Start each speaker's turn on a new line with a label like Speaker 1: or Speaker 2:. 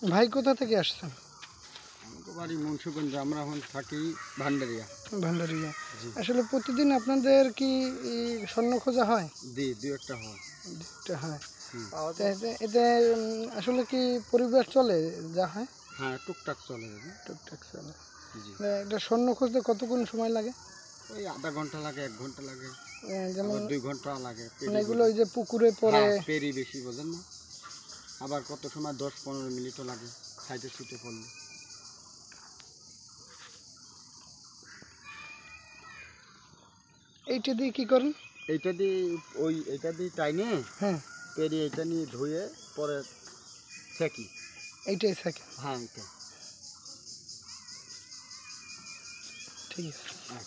Speaker 1: ভাই কোথা থেকে আসছেন?
Speaker 2: আমাদের বাড়ি মুন্সিগঞ্জ, আমরা এখন থাকি ভান্ডারিয়া।
Speaker 1: ভান্ডারিয়া। আসলে প্রতিদিন আপনাদের কি স্বর্ণ খোঁজা হয়?
Speaker 2: দুই একটা হয়।
Speaker 1: দুইটা হয়। তো এতে আসলে কি পরিবার চলে যা হয়?
Speaker 2: হ্যাঁ, টুকটাক চলে যাবে।
Speaker 1: টুকটাক চলে।
Speaker 2: জি,
Speaker 1: এটা স্বর্ণ খুঁজতে কতক্ষণ সময় লাগে?
Speaker 2: ওই আধা ঘন্টা লাগে, 1 ঘন্টা লাগে,
Speaker 1: যেমন
Speaker 2: 2 ঘন্টা লাগে।
Speaker 1: মানে এগুলো ওই যে পুকুরে পড়ে
Speaker 2: পেরি বেশি, বোঝেন না? আবার কত সময় 10-15 মিনিটও লাগে সাইডে ছুটে পড়লে।
Speaker 1: এইটা দিয়ে কি করেন?
Speaker 2: এইটা দিয়ে টাইনে,
Speaker 1: হ্যাঁ,
Speaker 2: পেরি এটা নিয়ে ধুয়ে পরে সেকি।
Speaker 1: এইটাই থাকে।
Speaker 2: হ্যাঁ, এটা
Speaker 1: ঠিক আছে।
Speaker 2: হ্যাঁ।